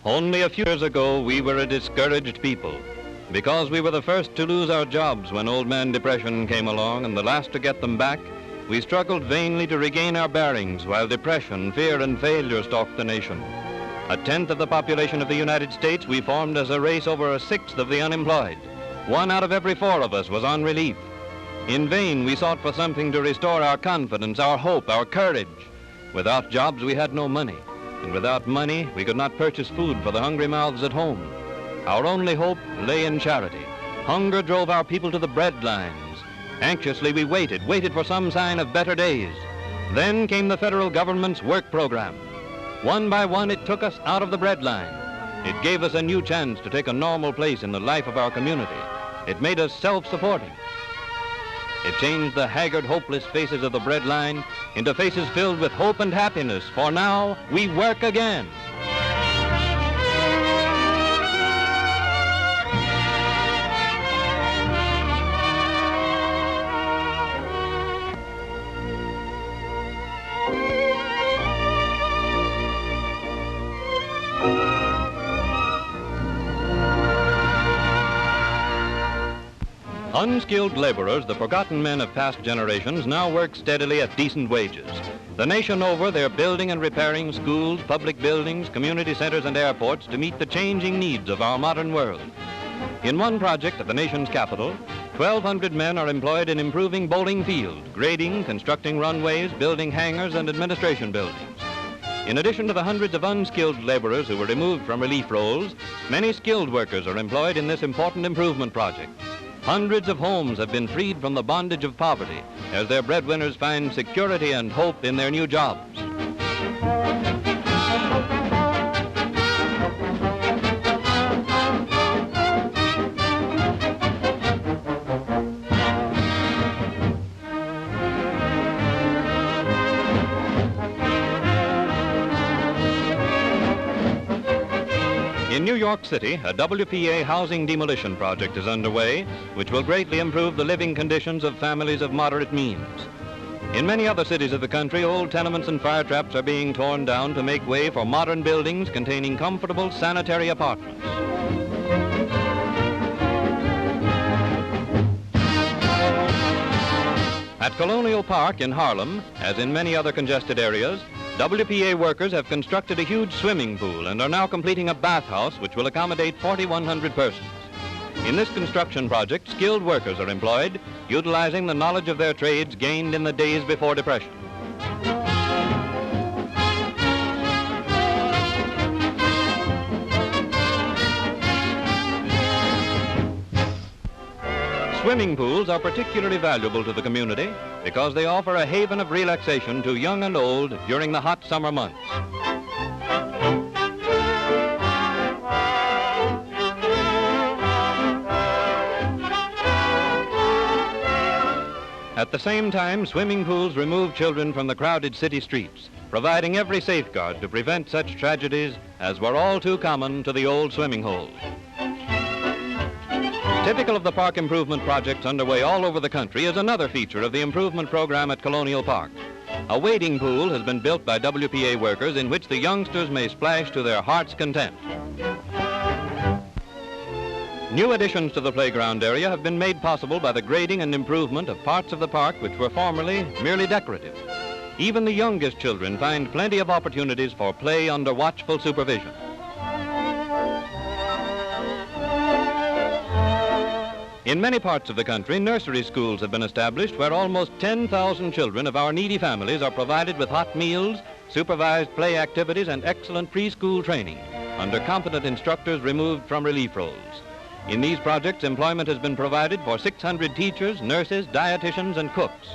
Only a few years ago, we were a discouraged people. Because we were the first to lose our jobs when Old Man Depression came along and the last to get them back, we struggled vainly to regain our bearings while depression, fear, and failure stalked the nation. A tenth of the population of the United States, we formed as a race over a sixth of the unemployed. 1 out of every 4 of us was on relief. In vain, we sought for something to restore our confidence, our hope, our courage. Without jobs, we had no money. And without money, we could not purchase food for the hungry mouths at home. Our only hope lay in charity. Hunger drove our people to the bread lines. Anxiously, we waited for some sign of better days. Then came the federal government's work program. One by one, it took us out of the bread line. It gave us a new chance to take a normal place in the life of our community. It made us self-supporting. It changed the haggard, hopeless faces of the bread line into faces filled with hope and happiness, for now we work again. Unskilled laborers, the forgotten men of past generations, now work steadily at decent wages. The nation over, they're building and repairing schools, public buildings, community centers, and airports to meet the changing needs of our modern world. In one project at the nation's capital, 1,200 men are employed in improving Bowling Field, grading, constructing runways, building hangars, and administration buildings. In addition to the hundreds of unskilled laborers who were removed from relief roles, many skilled workers are employed in this important improvement project. Hundreds of homes have been freed from the bondage of poverty as their breadwinners find security and hope in their new jobs. In New York City, a WPA housing demolition project is underway, which will greatly improve the living conditions of families of moderate means. In many other cities of the country, old tenements and fire traps are being torn down to make way for modern buildings containing comfortable sanitary apartments. At Colonial Park in Harlem, as in many other congested areas, WPA workers have constructed a huge swimming pool and are now completing a bathhouse which will accommodate 4,100 persons. In this construction project, skilled workers are employed, utilizing the knowledge of their trades gained in the days before depression. Swimming pools are particularly valuable to the community because they offer a haven of relaxation to young and old during the hot summer months. At the same time, swimming pools remove children from the crowded city streets, providing every safeguard to prevent such tragedies as were all too common to the old swimming holes. Typical of the park improvement projects underway all over the country is another feature of the improvement program at Colonial Park. A wading pool has been built by WPA workers in which the youngsters may splash to their heart's content. New additions to the playground area have been made possible by the grading and improvement of parts of the park which were formerly merely decorative. Even the youngest children find plenty of opportunities for play under watchful supervision. In many parts of the country, nursery schools have been established where almost 10,000 children of our needy families are provided with hot meals, supervised play activities, and excellent preschool training under competent instructors removed from relief roles. In these projects, employment has been provided for 600 teachers, nurses, dietitians, and cooks.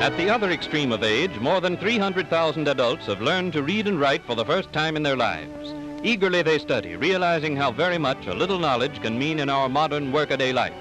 At the other extreme of age, more than 300,000 adults have learned to read and write for the first time in their lives. Eagerly they study, realizing how very much a little knowledge can mean in our modern workaday life.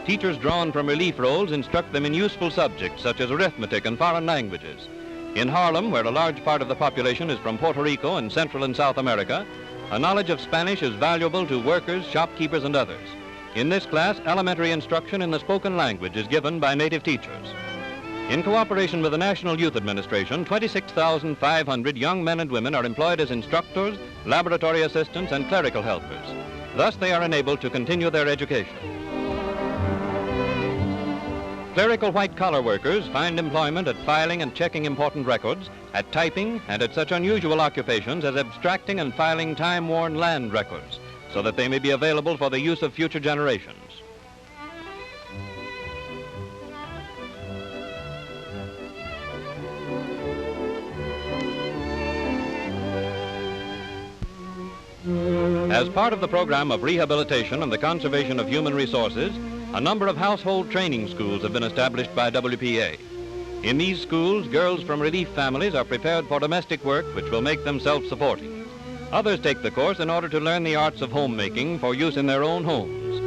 Teachers drawn from relief roles instruct them in useful subjects such as arithmetic and foreign languages. In Harlem, where a large part of the population is from Puerto Rico and Central and South America, A knowledge of Spanish is valuable to workers, shopkeepers, and others. In this class, elementary instruction in the spoken language is given by native teachers. In cooperation with the National Youth Administration, 26,500 young men and women are employed as instructors, laboratory assistants, and clerical helpers. Thus, they are enabled to continue their education. Clerical white-collar workers find employment at filing and checking important records, at typing, and at such unusual occupations as abstracting and filing time-worn land records, so that they may be available for the use of future generations. As part of the program of rehabilitation and the conservation of human resources, a number of household training schools have been established by WPA. In these schools, girls from relief families are prepared for domestic work which will make them self-supporting. Others take the course in order to learn the arts of homemaking for use in their own homes.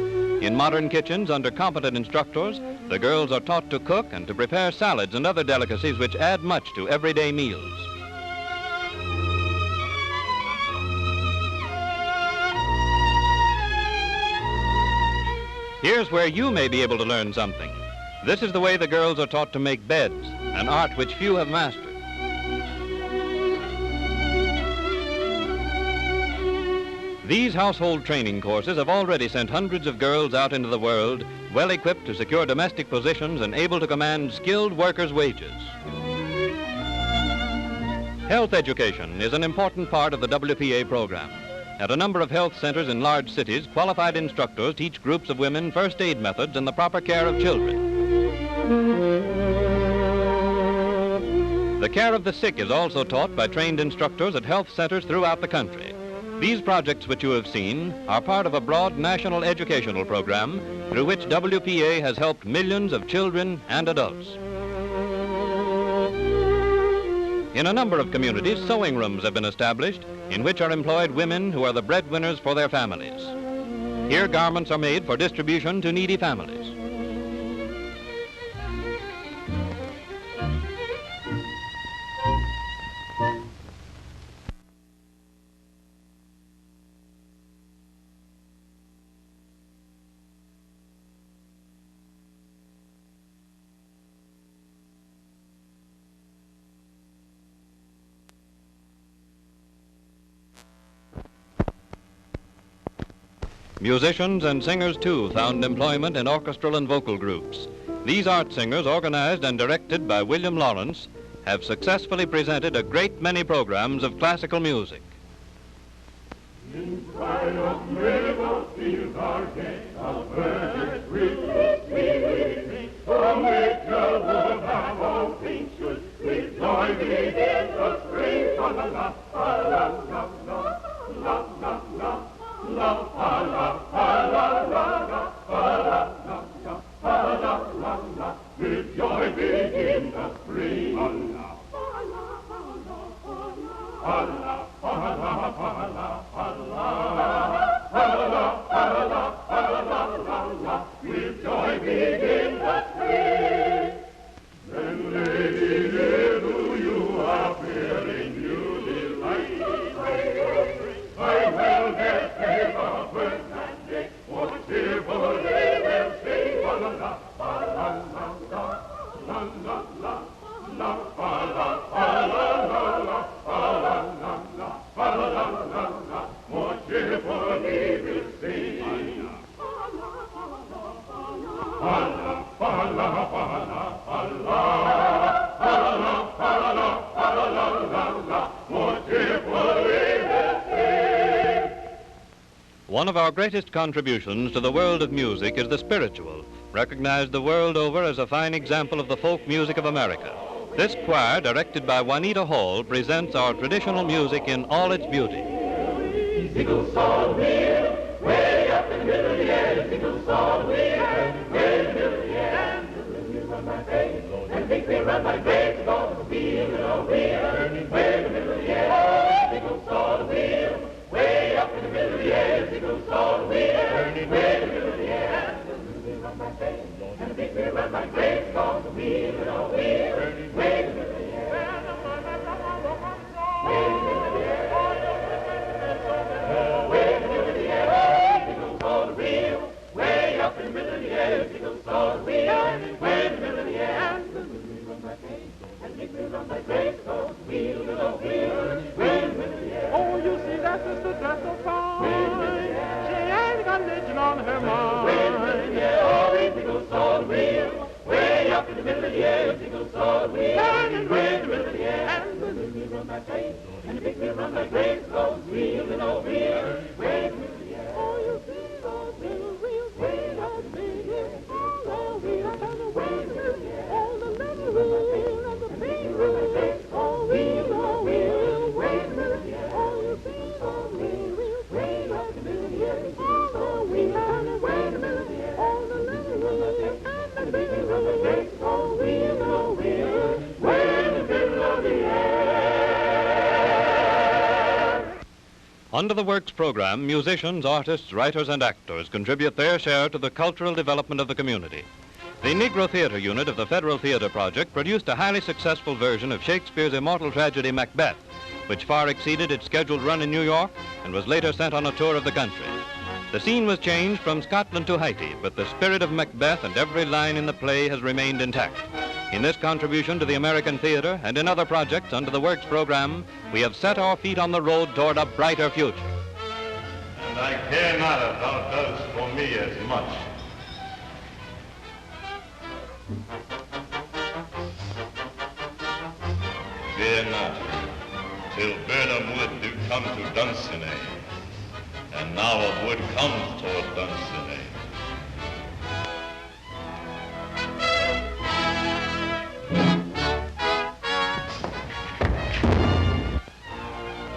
In modern kitchens, under competent instructors, the girls are taught to cook and to prepare salads and other delicacies which add much to everyday meals. Here's where you may be able to learn something. This is the way the girls are taught to make beds, an art which few have mastered. These household training courses have already sent hundreds of girls out into the world, well equipped to secure domestic positions and able to command skilled workers' wages. Health education is an important part of the WPA program. At a number of health centers in large cities, qualified instructors teach groups of women first aid methods and the proper care of children. The care of the sick is also taught by trained instructors at health centers throughout the country. These projects which you have seen are part of a broad national educational program through which WPA has helped millions of children and adults. In a number of communities, sewing rooms have been established in which are employed women who are the breadwinners for their families. Here, garments are made for distribution to needy families. Musicians and singers, too, found employment in orchestral and vocal groups. These art singers, organized and directed by William Lawrence, have successfully presented a great many programs of classical music. In spite of many fields are gay, a bird is sweet, from which a wood have all things should, with joy begin the spring, la la la, la la la, la la la. La la la la la la la la la la, with joy begin the spring. La la la la, with joy begin the spring. Then, lady, here do you appear in new delight. I will get a bird and dick, for cheerfully will sing. La la la la la la la la la la la la la, more cheerfully will sing. La la la la, more cheerfully. One of our greatest contributions to the world of music is the spiritual, recognized the world over as a fine example of the folk music of America. This choir, directed by Juanita Hall, presents our traditional music in all its beauty. Eagles saw the wheel, way up in the middle of the air. Eagles saw the wheel, way in the middle of the air. And run my face, and make me run my race, on the wheel, way in the middle of the air. Eagles saw the wheel, way up in the middle of the air. Eagles saw the wheel, way in the middle of the air. And run my face, and make me run my race, on the wheel, way in the middle of the air. Way in the middle of the air. dressed so fine. She ain't got religion on her mind. Way in the air, always it goes all wheel. Way up in the middle of the air, it goes all wheel. Turning way in the middle of the air, and the little wheel run like crazy, and the big wheel run like crazy, goes wheel and all wheel. Way in the middle of the air. Oh, you see those little wheels way up in the air. All the wheels and the way in the middle of the air. All the little wheel and the big wheel. All wheel, way in the middle of the air. Oh, you see those little wheels way up in the air. All the wheel and the way in the middle of the air. All the little wheel and the big wheel. All wheel, way in the middle of the air. Under the Works program, musicians, artists, writers, and actors contribute their share to the cultural development of the community. The Negro Theater Unit of the Federal Theater Project produced a highly successful version of Shakespeare's immortal tragedy Macbeth, which far exceeded its scheduled run in New York and was later sent on a tour of the country. The scene was changed from Scotland to Haiti, but the spirit of Macbeth and every line in the play has remained intact. In this contribution to the American theater and in other projects under the Works program, we have set our feet on the road toward a brighter future. And I care not if thou dost for me as much. Fear not, till Burnham Wood do come to Dunsinane, and now a wood comes toward Dunsinane.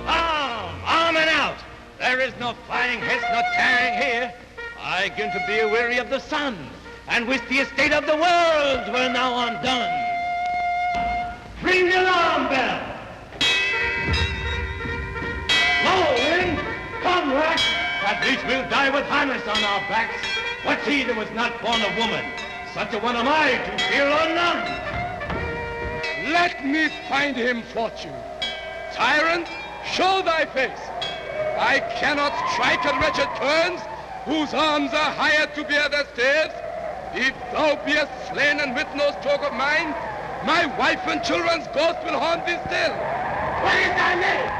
Arm and out! There is no flying hiss, no tearing here. I begin to be weary of the sun, and wish the estate of the world were now undone. Ring the alarm bell! Low, wind! Come, rack! At least we'll die with harness on our backs. What's he that was not born of woman? Such a one am I, to fear or none. Let me find him fortune. Tyrant, show thy face. I cannot strike at wretched turns, whose arms are hired to bear their staves. If thou beest slain and with no stroke of mine, my wife and children's ghost will haunt thee still. What is thy name?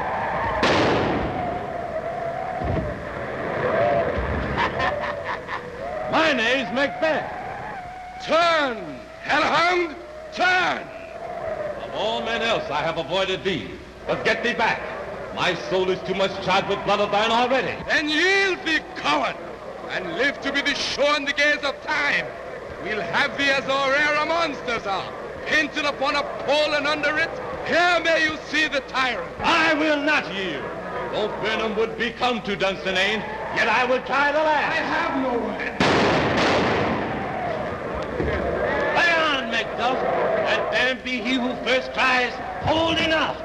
My name's Macbeth. Turn, hellhound, turn! Of all men else I have avoided thee, but get thee back. My soul is too much charged with blood of thine already. Then yield thee, coward, and live to be the show and the gaze of time. We'll have thee as our rare monsters are, painted upon a pole, and under it, here may you see the tyrant. I will not yield. Though Burnham would be come to Dunsinane, yet I will try the last. I have no way. Lay on, Macduff, and then be he who first cries, hold enough.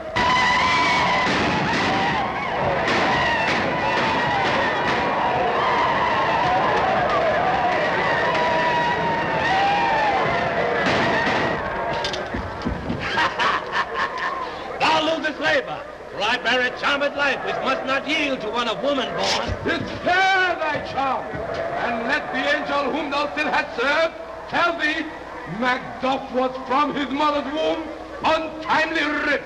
Thou losest labor, for I bear a charmed life which must not yield to one of woman born. Despair thy charm, and let the angel whom thou still hast served tell thee Macduff was from his mother's womb untimely ripped.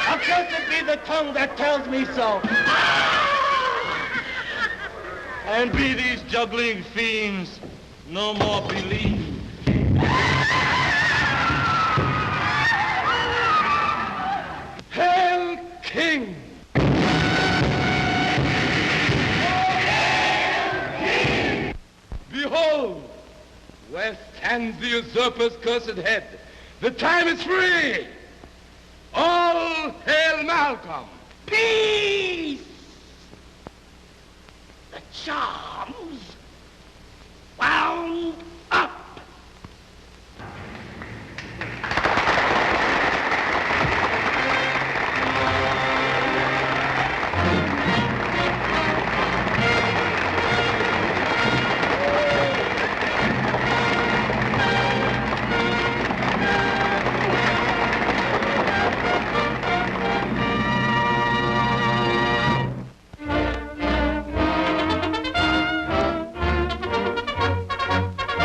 Accursed be the tongue that tells me so. And be these juggling fiends no more believed. Hail, King! Behold, where stands the usurper's cursed head. The time is free. All hail Malcolm. Peace!